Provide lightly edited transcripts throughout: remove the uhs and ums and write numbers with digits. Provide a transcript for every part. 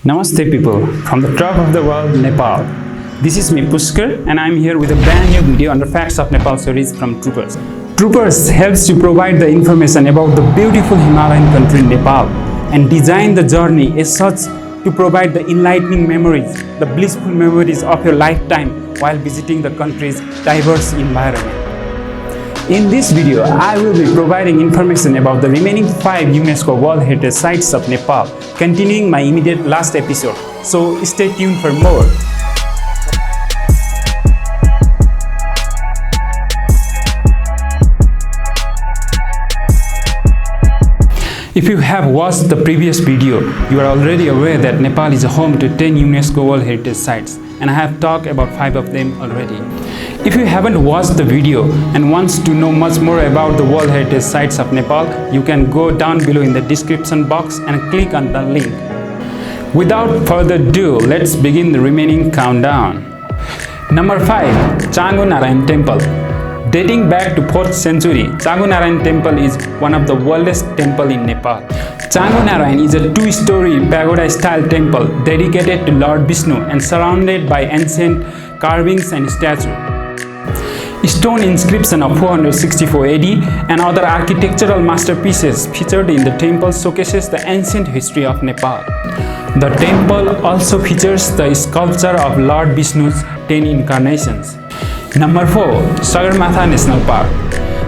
Namaste people from the top of the world, Nepal. This is me Pushkar and I'm here with a brand new video on the Facts of Nepal series from Troopers. Troopers helps to provide the information about the beautiful Himalayan country Nepal and design the journey as such to provide the enlightening memories, the blissful memories of your lifetime while visiting the country's diverse environment. In this video, I will be providing information about the remaining 5 UNESCO World Heritage Sites of Nepal, continuing my immediate last episode. So stay tuned for more. If you have watched the previous video, you are already aware that Nepal is home to 10 UNESCO World Heritage Sites, and I have talked about 5 of them already. If you haven't watched the video and wants to know much more about the World Heritage Sites of Nepal, you can go down below in the description box and click on the link. Without further ado, let's begin the remaining countdown. Number 5. Changu Narayan Temple. Dating back to 4th century, Changu Narayan Temple is one of the oldest temples in Nepal. Changu Narayan is a 2-story pagoda-style temple dedicated to Lord Vishnu and surrounded by ancient carvings and statues. Stone inscription of 464 AD and other architectural masterpieces featured in the temple showcases the ancient history of Nepal. The temple also features the sculpture of Lord Vishnu's 10 incarnations. Number 4. Sagarmatha National Park.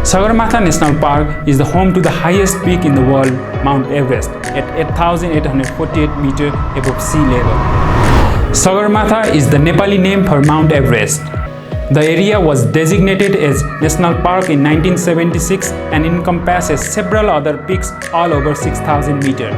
Sagarmatha National Park is the home to the highest peak in the world, Mount Everest, at 8,848 meters above sea level. Sagarmatha is the Nepali name for Mount Everest. The area was designated as National Park in 1976 and encompasses several other peaks all over 6,000 meters.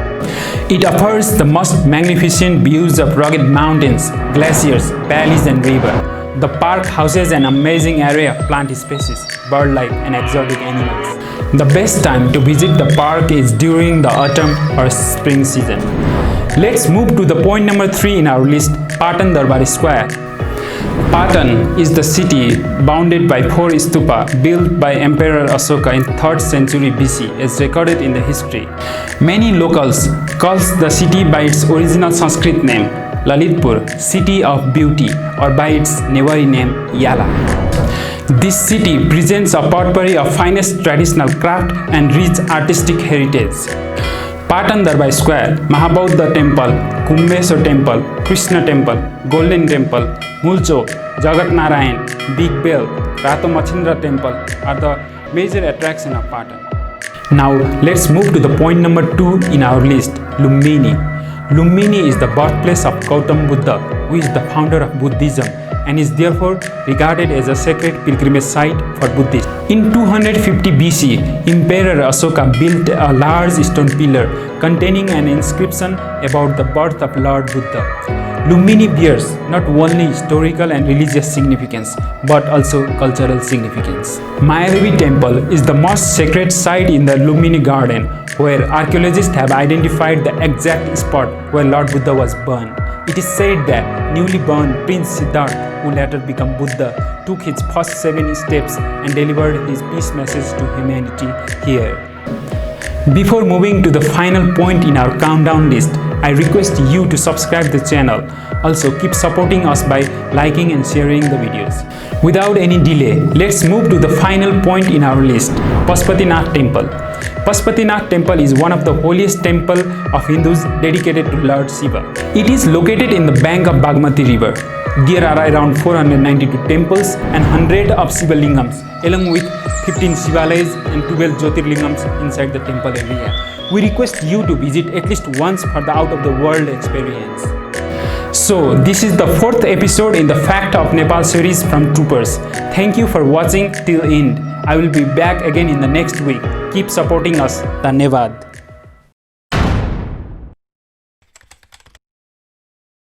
It offers the most magnificent views of rugged mountains, glaciers, valleys and rivers. The park houses an amazing array of plant species, bird-life and exotic animals. The best time to visit the park is during the autumn or spring season. Let's move to the point number 3 in our list, Patan Darbari Square. Patan is the city bounded by 4 stupa built by Emperor Ashoka in 3rd century BC as recorded in the history. Many locals call the city by its original Sanskrit name, Lalitpur, City of Beauty, or by its Newari name, Yala. This city presents a potpourri of finest traditional craft and rich artistic heritage. Patan Darbari Square, Mahabodha Temple, Kumbheswar Temple, Krishna Temple, Golden Temple, Mulchok, Jagat Narayan, Big Bell, Rato Machindra Temple are the major attractions of Patan. Now let's move to the point number 2 in our list, Lumbini. Lumbini is the birthplace of Gautam Buddha, who is the founder of Buddhism and is therefore regarded as a sacred pilgrimage site for Buddhists. In 250 BC, Emperor Ashoka built a large stone pillar containing an inscription about the birth of Lord Buddha. Lumbini bears not only historical and religious significance but also cultural significance. Mayadevi Temple is the most sacred site in the Lumbini garden, where archaeologists have identified the exact spot where Lord Buddha was born. It is said that newly born Prince Siddhartha, who later became Buddha, took his first 7 steps and delivered his peace message to humanity here. Before moving to the final point in our countdown list, I request you to subscribe the channel. Also keep supporting us by liking and sharing the videos. Without any delay, let's move to the final point in our list, Pashupatinath Temple. Pashupatinath Temple is one of the holiest temples of Hindus dedicated to Lord Shiva. It is located in the bank of Bagmati River. There are around 492 temples and 100 of Shiva Lingams, along with 15 Shivalayas and 12 Jyotirlingams inside the temple area. We request you to visit at least once for the out-of-the-world experience. So, this is the 4th episode in the Fact of Nepal series from Troopers. Thank you for watching till end. I will be back again in the next week. Keep supporting us. Dhanyavad.